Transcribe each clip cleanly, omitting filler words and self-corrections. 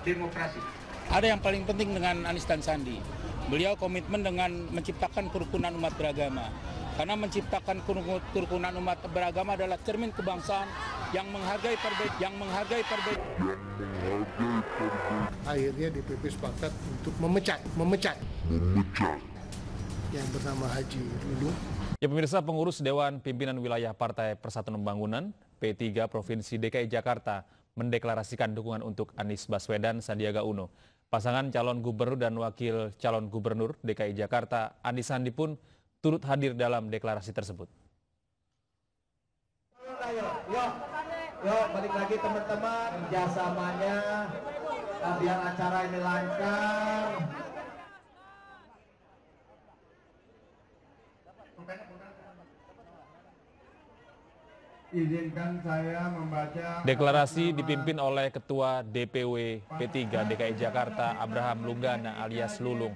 demokrasi. Ada yang paling penting dengan Anies dan Sandi. Beliau komitmen dengan menciptakan kerukunan umat beragama. Karena menciptakan kerukunan umat beragama adalah cermin kebangsaan yang menghargai perbedaan. Akhirnya DPP sepakat untuk memecat yang bernama Haji Lulung. Ya pemirsa, pengurus Dewan Pimpinan Wilayah Partai Persatuan Pembangunan P3 Provinsi DKI Jakarta mendeklarasikan dukungan untuk Anies Baswedan Sandiaga Uno. Pasangan calon gubernur dan wakil calon gubernur DKI Jakarta Anies Sandi pun turut hadir dalam deklarasi tersebut. Yuk, balik lagi teman-teman, kerjasamanya biar acara ini lancar. Izinkan saya membaca. Deklarasi dipimpin oleh Ketua DPW P3 DKI Jakarta Abraham Lunggana alias Lulung.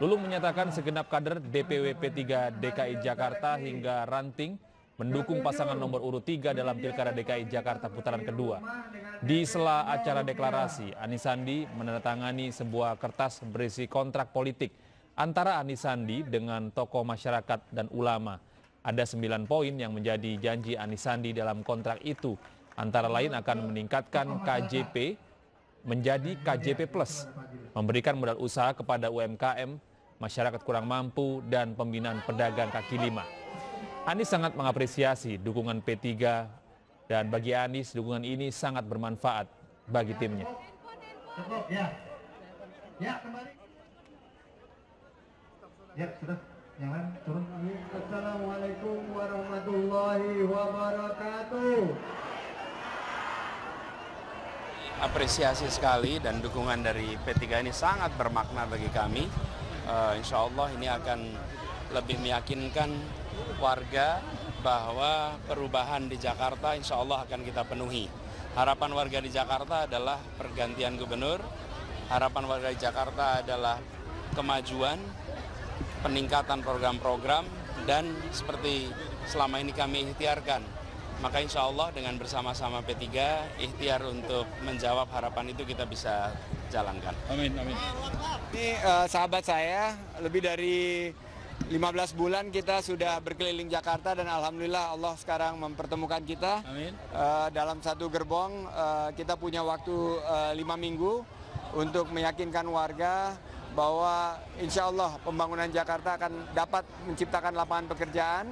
Lulung menyatakan segenap kader DPW P3 DKI Jakarta hingga ranting mendukung pasangan nomor urut 3 dalam Pilkada DKI Jakarta putaran kedua. Di sela acara deklarasi, Anies Sandi menandatangani sebuah kertas berisi kontrak politik antara Anies Sandi dengan tokoh masyarakat dan ulama. Ada 9 poin yang menjadi janji Anies Sandi dalam kontrak itu, antara lain akan meningkatkan KJP menjadi KJP Plus, memberikan modal usaha kepada UMKM, masyarakat kurang mampu, dan pembinaan pedagang kaki lima. Anies sangat mengapresiasi dukungan P3 dan bagi Anies dukungan ini sangat bermanfaat bagi timnya. Cukup, ya. Ya, kembali. Ya, sudah. Yang lain turun. Assalamualaikum warahmatullahi wabarakatuh. Apresiasi sekali dan dukungan dari P3 ini sangat bermakna bagi kami. Insya Allah ini akan lebih meyakinkan warga bahwa perubahan di Jakarta insya Allah akan kita penuhi. Harapan warga di Jakarta adalah pergantian gubernur, harapan warga di Jakarta adalah kemajuan, peningkatan program-program, dan seperti selama ini kami ikhtiarkan. Maka insya Allah dengan bersama-sama P3 ikhtiar untuk menjawab harapan itu kita bisa jalankan. Amin, amin. Ini sahabat saya, lebih dari 15 bulan kita sudah berkeliling Jakarta dan alhamdulillah Allah sekarang mempertemukan kita. Amin. Dalam satu gerbong kita punya waktu 5 minggu untuk meyakinkan warga bahwa insya Allah pembangunan Jakarta akan dapat menciptakan lapangan pekerjaan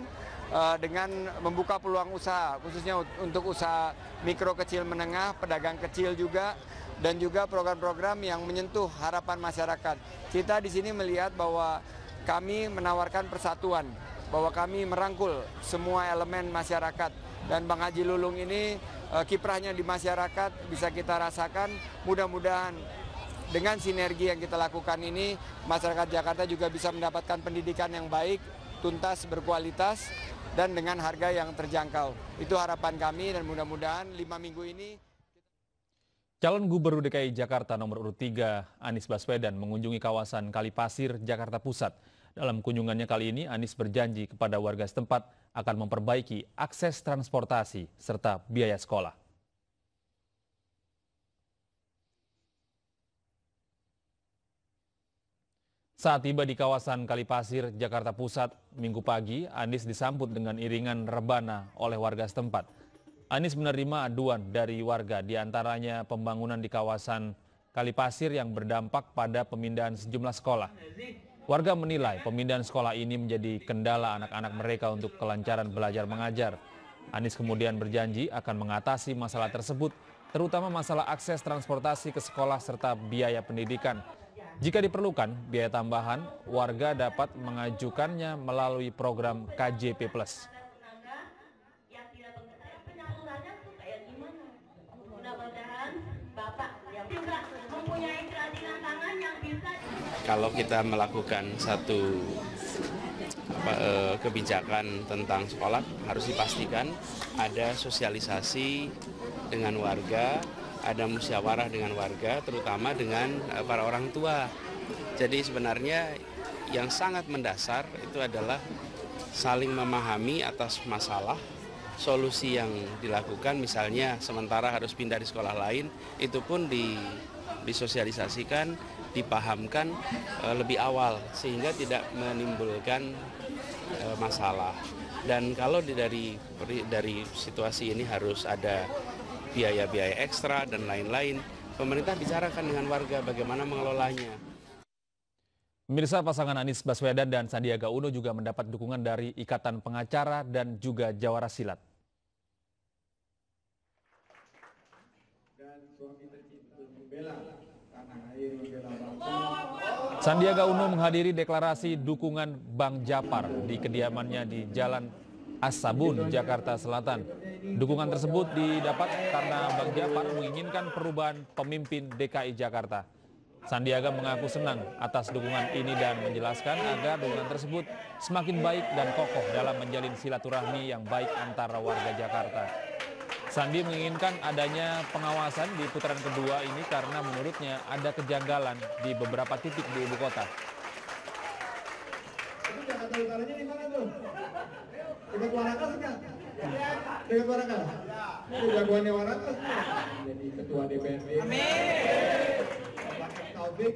dengan membuka peluang usaha, khususnya untuk usaha mikro kecil menengah, pedagang kecil juga, dan juga program-program yang menyentuh harapan masyarakat. Kita di sini melihat bahwa kami menawarkan persatuan, bahwa kami merangkul semua elemen masyarakat. Dan Bang Haji Lulung ini kiprahnya di masyarakat bisa kita rasakan. Mudah-mudahan dengan sinergi yang kita lakukan ini, masyarakat Jakarta juga bisa mendapatkan pendidikan yang baik, tuntas, berkualitas, dan dengan harga yang terjangkau. Itu harapan kami dan mudah-mudahan 5 minggu ini. Calon Gubernur DKI Jakarta nomor urut 3 Anies Baswedan mengunjungi kawasan Kalipasir, Jakarta Pusat. Dalam kunjungannya kali ini, Anies berjanji kepada warga setempat akan memperbaiki akses transportasi serta biaya sekolah. Saat tiba di kawasan Kalipasir, Jakarta Pusat, Minggu pagi, Anies disambut dengan iringan rebana oleh warga setempat. Anies menerima aduan dari warga, diantaranya pembangunan di kawasan Kalipasir yang berdampak pada pemindahan sejumlah sekolah. Warga menilai pemindahan sekolah ini menjadi kendala anak-anak mereka untuk kelancaran belajar mengajar. Anies kemudian berjanji akan mengatasi masalah tersebut, terutama masalah akses transportasi ke sekolah serta biaya pendidikan. Jika diperlukan biaya tambahan, warga dapat mengajukannya melalui program KJP Plus. Kalau kita melakukan satu kebijakan tentang sekolah, harus dipastikan ada sosialisasi dengan warga, ada musyawarah dengan warga, terutama dengan para orang tua. Jadi sebenarnya yang sangat mendasar itu adalah saling memahami atas masalah solusi yang dilakukan, misalnya sementara harus pindah di sekolah lain, itu pun disosialisasikan, dipahamkan lebih awal sehingga tidak menimbulkan masalah. Dan kalau dari situasi ini harus ada biaya-biaya ekstra dan lain-lain, pemerintah bicarakan dengan warga bagaimana mengelolanya. Pemirsa, pasangan Anies Baswedan dan Sandiaga Uno juga mendapat dukungan dari Ikatan Pengacara dan juga Jawara Silat. Sandiaga Uno menghadiri deklarasi dukungan Bang Japar di kediamannya di Jalan As-Sabun, Jakarta Selatan. Dukungan tersebut didapat karena Bang Japar menginginkan perubahan pemimpin DKI Jakarta. Sandiaga mengaku senang atas dukungan ini dan menjelaskan agar dukungan tersebut semakin baik dan kokoh dalam menjalin silaturahmi yang baik antara warga Jakarta. Sandi menginginkan adanya pengawasan di putaran kedua ini karena menurutnya ada kejanggalan di beberapa titik di ibu kota. Jakarta Utaranya di mana tuh? Dekat Warakas enggak? Dekat Warakas? Itu jagoannya Warakas tuh. Jadi ketua DPRD. Amin. Taufik,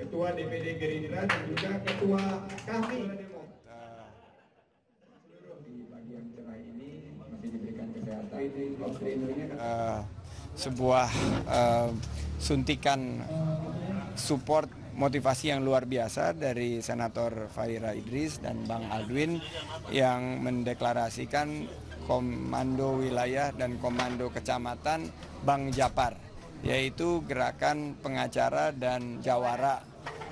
ketua DPD Gerindra dan juga ketua kami. Di bagian cerai ini masih diberikan kesehatan. Sebuah suntikan support motivasi yang luar biasa dari Senator Fahira Idris dan Bang Aldwin yang mendeklarasikan komando wilayah dan komando kecamatan Bang Japar, yaitu gerakan pengacara dan jawara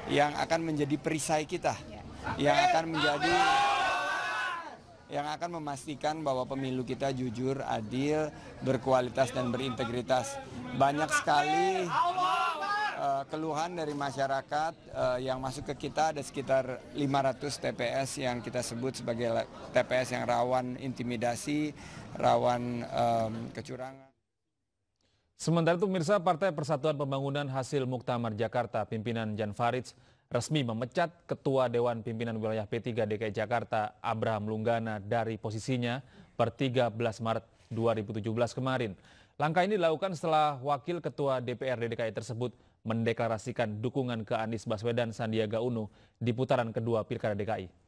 yang akan menjadi perisai kita, yang akan memastikan bahwa pemilu kita jujur, adil, berkualitas dan berintegritas. Banyak sekali keluhan dari masyarakat yang masuk ke kita, ada sekitar 500 TPS yang kita sebut sebagai TPS yang rawan intimidasi, rawan kecurangan. Sementara itu, pemirsa, Partai Persatuan Pembangunan hasil Muktamar Jakarta pimpinan Jan Faridz resmi memecat Ketua Dewan Pimpinan Wilayah P3 DKI Jakarta Abraham Lunggana dari posisinya per 13 Maret 2017 kemarin. Langkah ini dilakukan setelah Wakil Ketua DPRD DKI tersebut mendeklarasikan dukungan ke Anies Baswedan Sandiaga Uno di putaran kedua Pilkada DKI.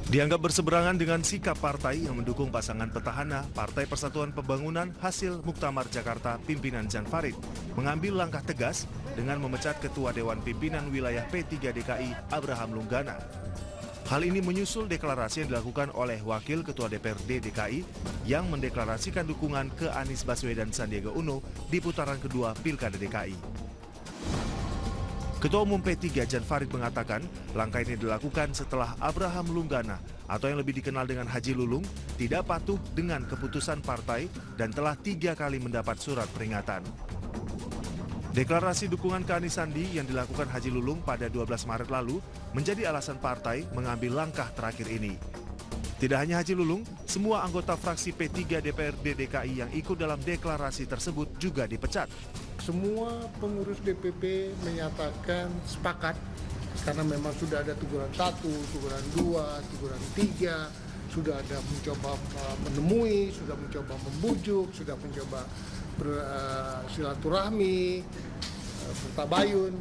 Dianggap berseberangan dengan sikap partai yang mendukung pasangan petahana, Partai Persatuan Pembangunan hasil Muktamar Jakarta pimpinan Jan Faridz mengambil langkah tegas dengan memecat Ketua Dewan Pimpinan Wilayah P3 DKI Abraham Lunggana. Hal ini menyusul deklarasi yang dilakukan oleh Wakil Ketua DPRD DKI yang mendeklarasikan dukungan ke Anies Baswedan Sandiaga Uno di putaran kedua Pilkada DKI. Ketua Umum P3 Jan Faridz mengatakan langkah ini dilakukan setelah Abraham Lunggana atau yang lebih dikenal dengan Haji Lulung tidak patuh dengan keputusan partai dan telah 3 kali mendapat surat peringatan. Deklarasi dukungan ke Anies Sandi yang dilakukan Haji Lulung pada 12 Maret lalu menjadi alasan partai mengambil langkah terakhir ini. Tidak hanya Haji Lulung, semua anggota fraksi P3 DPRD DKI yang ikut dalam deklarasi tersebut juga dipecat. Semua pengurus DPP menyatakan sepakat karena memang sudah ada teguran 1, teguran 2, teguran 3, sudah ada mencoba menemui, sudah mencoba membujuk, sudah mencoba bersilaturahmi, bertabayun,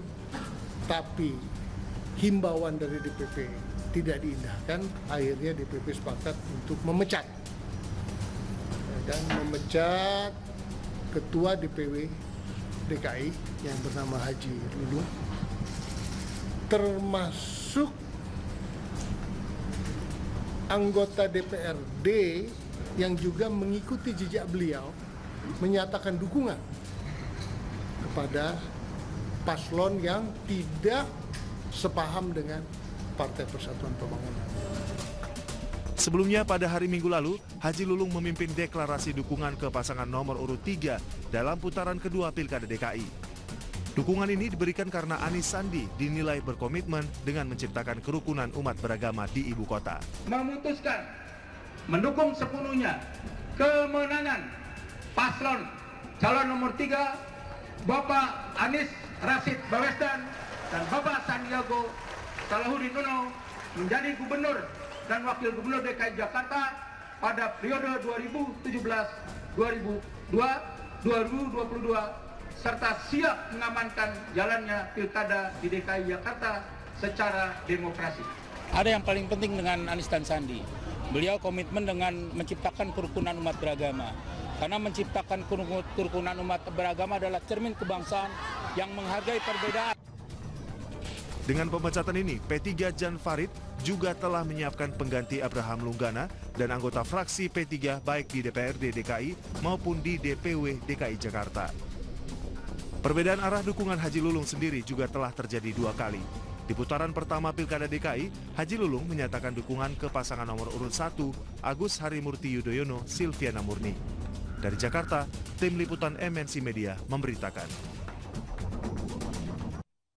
tapi himbauan dari DPP tidak diindahkan, akhirnya DPP sepakat untuk memecat dan memecat Ketua DPW DKI yang bernama Haji Lulung, termasuk anggota DPRD yang juga mengikuti jejak beliau menyatakan dukungan kepada paslon yang tidak sepaham dengan Partai Persatuan Pembangunan. Sebelumnya pada hari Minggu lalu, Haji Lulung memimpin deklarasi dukungan ke pasangan nomor urut 3 dalam putaran kedua Pilkada DKI. Dukungan ini diberikan karena Anies Sandi dinilai berkomitmen dengan menciptakan kerukunan umat beragama di ibu kota. Memutuskan mendukung sepenuhnya kemenangan paslon calon nomor 3 Bapak Anies Rashid Baswedan dan Bapak Sandiaga Salahuddin Uno menjadi gubernur dan wakil gubernur DKI Jakarta pada periode 2017-2022 serta siap mengamankan jalannya pilkada di DKI Jakarta secara demokrasi. Ada yang paling penting dengan Anies dan Sandi. Beliau komitmen dengan menciptakan kerukunan umat beragama. Karena menciptakan kerukunan umat beragama adalah cermin kebangsaan yang menghargai perbedaan. Dengan pemecatan ini, P3 Jan Farid juga telah menyiapkan pengganti Abraham Lunggana dan anggota fraksi P3 baik di DPRD DKI maupun di DPW DKI Jakarta. Perbedaan arah dukungan Haji Lulung sendiri juga telah terjadi 2 kali. Di putaran pertama Pilkada DKI, Haji Lulung menyatakan dukungan ke pasangan nomor urut 1, Agus Harimurti Yudhoyono Silviana Murni. Dari Jakarta, tim liputan MNC Media memberitakan.